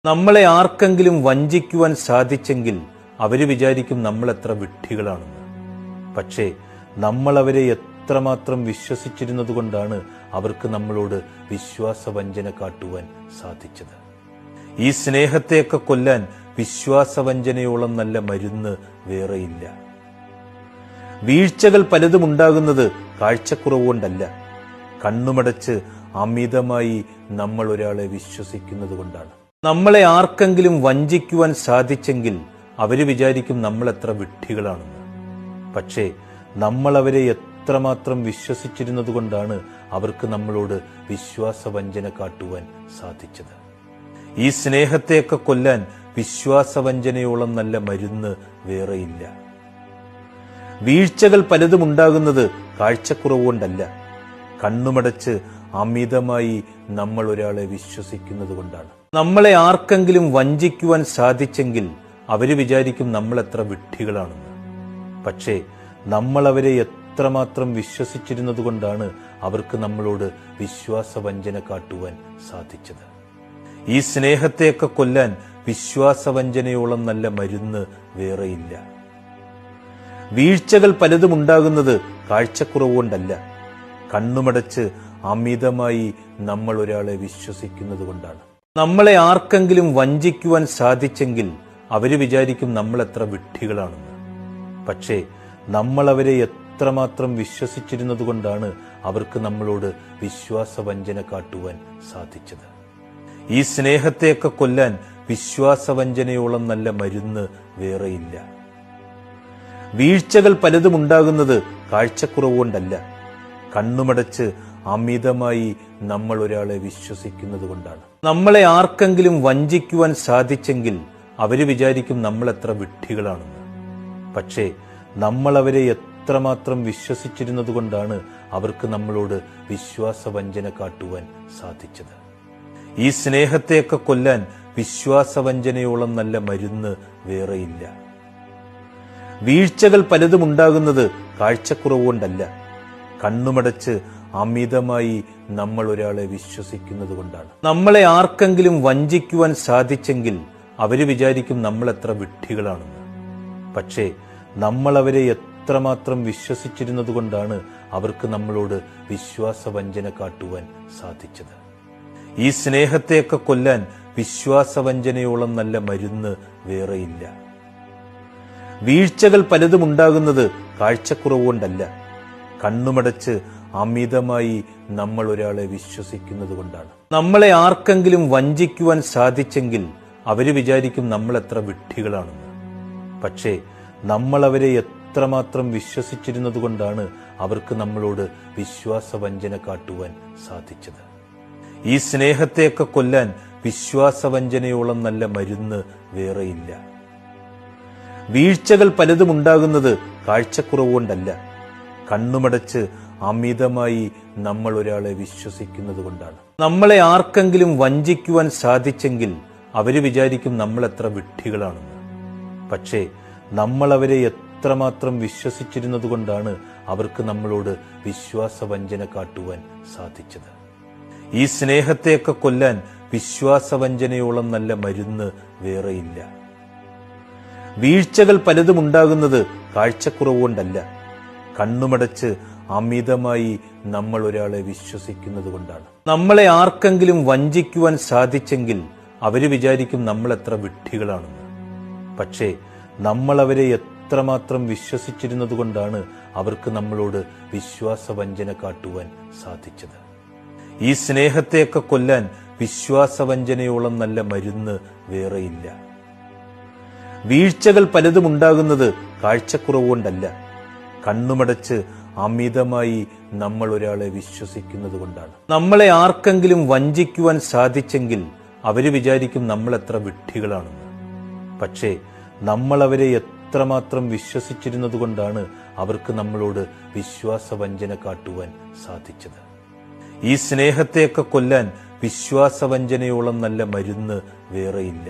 നമ്മളെ ആർക്കെങ്കിലും വഞ്ചിക്കുവാൻ സാധിച്ചെങ്കിൽ അവര് വിചാരിക്കും നമ്മൾ എത്ര വിഡ്ഢികളാണെന്ന്. പക്ഷേ നമ്മൾ അവരെ എത്രമാത്രം വിശ്വസിച്ചിരുന്നത് കൊണ്ടാണ് അവർക്ക് നമ്മളോട് വിശ്വാസവഞ്ചന കാട്ടുവാൻ സാധിച്ചത്. ഈ സ്നേഹത്തെയൊക്കെ കൊല്ലാൻ വിശ്വാസവഞ്ചനയോളം നല്ല മരുന്ന് വേറെയില്ല. വീഴ്ചകൾ പലതും ഉണ്ടാകുന്നത് കാഴ്ചക്കുറവ് കൊണ്ടല്ല, കണ്ണുമടച്ച് അമിതമായി നമ്മൾ ഒരാളെ വിശ്വസിക്കുന്നത് കൊണ്ടാണ്. നമ്മളെ ആർക്കെങ്കിലും വഞ്ചിക്കുവാൻ സാധിച്ചെങ്കിൽ അവര് വിചാരിക്കും നമ്മൾ എത്ര വിഡ്ഢികളാണെന്ന്. പക്ഷേ നമ്മൾ അവരെ എത്രമാത്രം വിശ്വസിച്ചിരുന്നത് കൊണ്ടാണ് അവർക്ക് നമ്മളോട് വിശ്വാസവഞ്ചന കാട്ടുവാൻ സാധിച്ചത്. ഈ സ്നേഹത്തെയൊക്കെ കൊല്ലാൻ വിശ്വാസവഞ്ചനയോളം നല്ല മരുന്ന് വേറെയില്ല. വീഴ്ചകൾ പലതും ഉണ്ടാകുന്നത് കാഴ്ചക്കുറവ് കൊണ്ടല്ല, കണ്ണുമടച്ച് അമിതമായി നമ്മൾ ഒരാളെ വിശ്വസിക്കുന്നത് കൊണ്ടാണ്. നമ്മളെ ആർക്കെങ്കിലും വഞ്ചിക്കുവാൻ സാധിച്ചെങ്കിൽ അവര് വിചാരിക്കും നമ്മൾ എത്ര വിഡ്ഢികളാണെന്ന്. പക്ഷേ നമ്മൾ അവരെ എത്രമാത്രം വിശ്വസിച്ചിരുന്നത് കൊണ്ടാണ് അവർക്ക് നമ്മളോട് വിശ്വാസവഞ്ചന കാട്ടുവാൻ സാധിച്ചത്. ഈ സ്നേഹത്തെയൊക്കെ കൊല്ലാൻ വിശ്വാസവഞ്ചനയോളം നല്ല മരുന്ന് വേറെയില്ല. വീഴ്ചകൾ പലതും ഉണ്ടാകുന്നത് കാഴ്ചക്കുറവ് കൊണ്ടല്ല, കണ്ണുമടച്ച് അമിതമായി നമ്മൾ ഒരാളെ വിശ്വസിക്കുന്നത് കൊണ്ടാണ്. നമ്മളെ ആർക്കെങ്കിലും വഞ്ചിക്കുവാൻ സാധിച്ചെങ്കിൽ അവര് വിചാരിക്കും നമ്മൾ എത്ര വിഡ്ഢികളാണെന്ന്. പക്ഷേ നമ്മൾ അവരെ എത്രമാത്രം വിശ്വസിച്ചിരുന്നത് കൊണ്ടാണ് അവർക്ക് നമ്മളോട് വിശ്വാസവഞ്ചന കാട്ടുവാൻ സാധിച്ചത്. ഈ സ്നേഹത്തെയൊക്കെ കൊല്ലാൻ വിശ്വാസവഞ്ചനയോളം നല്ല മരുന്ന് വേറെയില്ല. വീഴ്ചകൾ പലതും ഉണ്ടാകുന്നത് കാഴ്ചക്കുറവ് കൊണ്ടല്ല, കണ്ണുമടച്ച് അമിതമായി നമ്മൾ ഒരാളെ വിശ്വസിക്കുന്നത് കൊണ്ടാണ്. നമ്മളെ ആർക്കെങ്കിലും വഞ്ചിക്കുവാൻ സാധിച്ചെങ്കിൽ അവര് വിചാരിക്കും നമ്മൾ എത്ര വിഡ്ഢികളാണെന്ന്. പക്ഷേ നമ്മൾ അവരെ എത്രമാത്രം വിശ്വസിച്ചിരുന്നത് കൊണ്ടാണ് അവർക്ക് നമ്മളോട് വിശ്വാസവഞ്ചന കാട്ടുവാൻ സാധിച്ചത്. ഈ സ്നേഹത്തെയൊക്കെ കൊല്ലാൻ വിശ്വാസവഞ്ചനയോളം നല്ല മരുന്ന് വേറെയില്ല. വീഴ്ചകൾ പലതും ഉണ്ടാകുന്നത് കാഴ്ചക്കുറവ് കൊണ്ടല്ല, കണ്ണുമടച്ച് അമിതമായി നമ്മൾ ഒരാളെ വിശ്വസിക്കുന്നത് കൊണ്ടാണ്. നമ്മളെ ആർക്കെങ്കിലും വഞ്ചിക്കുവാൻ സാധിച്ചെങ്കിൽ അവര് വിചാരിക്കും നമ്മൾ എത്ര വിഡ്ഢികളാണെന്ന്. പക്ഷേ നമ്മൾ അവരെ എത്രമാത്രം വിശ്വസിച്ചിരുന്നത് കൊണ്ടാണ് അവർക്ക് നമ്മളോട് വിശ്വാസവഞ്ചന കാട്ടുവാൻ സാധിച്ചത്. ഈ സ്നേഹത്തെയൊക്കെ കൊല്ലാൻ വിശ്വാസവഞ്ചനയോളം നല്ല മരുന്ന് വേറെയില്ല. വീഴ്ചകൾ പലതും ഉണ്ടാകുന്നത് കാഴ്ചക്കുറവ് കൊണ്ടല്ല, കണ്ണുമടച്ച് അമിതമായി നമ്മൾ ഒരാളെ വിശ്വസിക്കുന്നത് കൊണ്ടാണ്. നമ്മളെ ആർക്കെങ്കിലും വഞ്ചിക്കുവാൻ സാധിച്ചെങ്കിൽ അവര് വിചാരിക്കും നമ്മൾ എത്ര വിഡ്ഢികളാണെന്ന്. പക്ഷേ നമ്മൾ അവരെ എത്രമാത്രം വിശ്വസിച്ചിരുന്നത് കൊണ്ടാണ് അവർക്ക് നമ്മളോട് വിശ്വാസവഞ്ചന കാട്ടുവാൻ സാധിച്ചത്. ഈ സ്നേഹത്തെയൊക്കെ കൊല്ലാൻ വിശ്വാസവഞ്ചനയോളം നല്ല മരുന്ന് വേറെയില്ല. വീഴ്ചകൾ പലതും ഉണ്ടാകുന്നത് കാഴ്ചക്കുറവ് കൊണ്ടല്ല, കണ്ണുമടച്ച് അമിതമായി നമ്മൾ ഒരാളെ വിശ്വസിക്കുന്നത് കൊണ്ടാണ്. നമ്മളെ ആർക്കെങ്കിലും വഞ്ചിക്കുവാൻ സാധിച്ചെങ്കിൽ അവര് വിചാരിക്കും നമ്മൾ എത്ര വിഡ്ഢികളാണെന്ന്. പക്ഷേ നമ്മൾ അവരെ എത്രമാത്രം വിശ്വസിച്ചിരുന്നത് കൊണ്ടാണ് അവർക്ക് നമ്മളോട് വിശ്വാസവഞ്ചന കാട്ടുവാൻ സാധിച്ചത്. ഈ സ്നേഹത്തെയൊക്കെ കൊല്ലാൻ വിശ്വാസവഞ്ചനയോളം നല്ല മരുന്ന് വേറെയില്ല. വീഴ്ചകൾ പലതും ഉണ്ടാകുന്നത് കാഴ്ചക്കുറവ് കൊണ്ടല്ല, കണ്ണുമടച്ച് അമിതമായി നമ്മൾ ഒരാളെ വിശ്വസിക്കുന്നത് കൊണ്ടാണ്. നമ്മളെ ആർക്കെങ്കിലും വഞ്ചിക്കുവാൻ സാധിച്ചെങ്കിൽ അവര് വിചാരിക്കും നമ്മൾ എത്ര വിഡ്ഢികളാണെന്ന്. പക്ഷേ നമ്മൾ അവരെ എത്രമാത്രം വിശ്വസിച്ചിരുന്നത് കൊണ്ടാണ് അവർക്ക് നമ്മളോട് വിശ്വാസവഞ്ചന കാട്ടുവാൻ സാധിച്ചത്. ഈ സ്നേഹത്തെയൊക്കെ കൊല്ലാൻ വിശ്വാസവഞ്ചനയോളം നല്ല മരുന്ന് വേറെയില്ല. വീഴ്ചകൾ പലതും ഉണ്ടാകുന്നത് കാഴ്ചക്കുറവ് കൊണ്ടല്ല, കണ്ണുമടച്ച് അമിതമായി നമ്മൾ ഒരാളെ വിശ്വസിക്കുന്നത് കൊണ്ടാണ്. നമ്മളെ ആർക്കെങ്കിലും വഞ്ചിക്കുവാൻ സാധിച്ചെങ്കിൽ അവര് വിചാരിക്കും നമ്മൾ എത്ര വിഡ്ഢികളാണെന്ന്. പക്ഷേ നമ്മൾ അവരെ എത്രമാത്രം വിശ്വസിച്ചിരുന്നത് കൊണ്ടാണ് അവർക്ക് നമ്മളോട് വിശ്വാസവഞ്ചന കാട്ടുവാൻ സാധിച്ചത്. ഈ സ്നേഹത്തെയൊക്കെ കൊല്ലാൻ വിശ്വാസവഞ്ചനയോളം നല്ല മരുന്ന് വേറെയില്ല.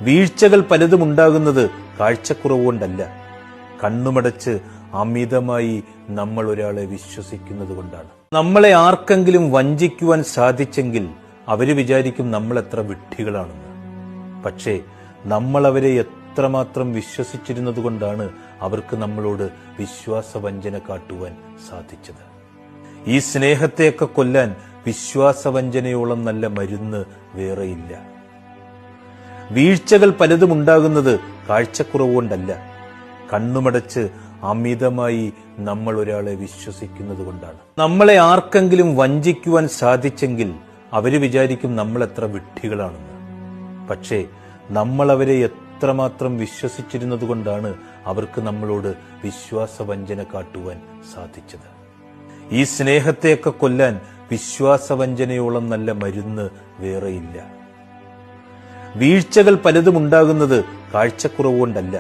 വീഴ്ചകൾ പലതും ഉണ്ടാകുന്നത് കാഴ്ചക്കുറവ് കൊണ്ടല്ല, കണ്ണുമടച്ച് അമിതമായി നമ്മൾ ഒരാളെ വിശ്വസിക്കുന്നത് കൊണ്ടാണ്. നമ്മളെ ആർക്കെങ്കിലും വഞ്ചിക്കുവാൻ സാധിച്ചെങ്കിൽ അവര് വിചാരിക്കും നമ്മൾ എത്ര വിഡ്ഢികളാണെന്ന്. പക്ഷേ നമ്മൾ അവരെ എത്രമാത്രം വിശ്വസിച്ചിരുന്നത് കൊണ്ടാണ് അവർക്ക് നമ്മളോട് വിശ്വാസവഞ്ചന കാട്ടുവാൻ സാധിച്ചത്. ഈ സ്നേഹത്തെയൊക്കെ കൊല്ലാൻ വിശ്വാസവഞ്ചനയോളം നല്ല മരുന്ന് വേറെയില്ല. വീഴ്ചകൾ പലതും ഉണ്ടാകുന്നത് കാഴ്ചക്കുറവുകൊണ്ടല്ല, കണ്ണുമടച്ച് അമിതമായി നമ്മൾ ഒരാളെ വിശ്വസിക്കുന്നത് കൊണ്ടാണ്. നമ്മളെ ആർക്കെങ്കിലും വഞ്ചിക്കുവാൻ സാധിച്ചെങ്കിൽ അവര് വിചാരിക്കും നമ്മൾ എത്ര വിഡ്ഢികളാണെന്ന്. പക്ഷേ നമ്മൾ അവരെ എത്രമാത്രം വിശ്വസിച്ചിരുന്നത് കൊണ്ടാണ് അവർക്ക് നമ്മളോട് വിശ്വാസവഞ്ചന കാട്ടുവാൻ സാധിച്ചത്. ഈ സ്നേഹത്തെയൊക്കെ കൊല്ലാൻ വിശ്വാസവഞ്ചനയോളം നല്ല മരുന്ന് വേറെയില്ല. വീഴ്ചകൾ പലതും ഉണ്ടാകുന്നത് കാഴ്ചക്കുറവുകൊണ്ടല്ല,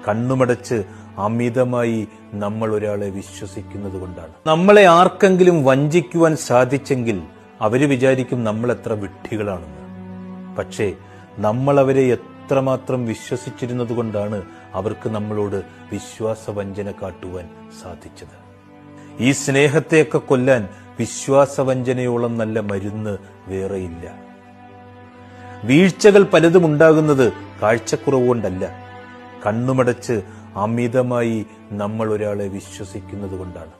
കണ്ണുമടച്ച് അമിതമായി നമ്മൾ ഒരാളെ വിശ്വസിക്കുന്നത് കൊണ്ടാണ്. നമ്മളെ ആർക്കെങ്കിലും വഞ്ചിക്കുവാൻ സാധിച്ചെങ്കിൽ അവര് വിചാരിക്കും നമ്മൾ എത്ര വിഡ്ഢികളാണെന്ന്. പക്ഷേ നമ്മൾ അവരെ എത്രമാത്രം വിശ്വസിച്ചിരുന്നത് കൊണ്ടാണ് അവർക്ക് നമ്മളോട് വിശ്വാസവഞ്ചന കാട്ടുവാൻ സാധിച്ചത്. ഈ സ്നേഹത്തെയൊക്കെ കൊല്ലാൻ വിശ്വാസവഞ്ചനയോളം നല്ല മരുന്ന് വേറെയില്ല. വീഴ്ചകൾ പലതും ഉണ്ടാകുന്നത് കാഴ്ചക്കുറവുകൊണ്ടല്ല, കണ്ണുമടച്ച് അമിതമായി നമ്മൾ ഒരാളെ വിശ്വസിക്കുന്നത് കൊണ്ടാണ്.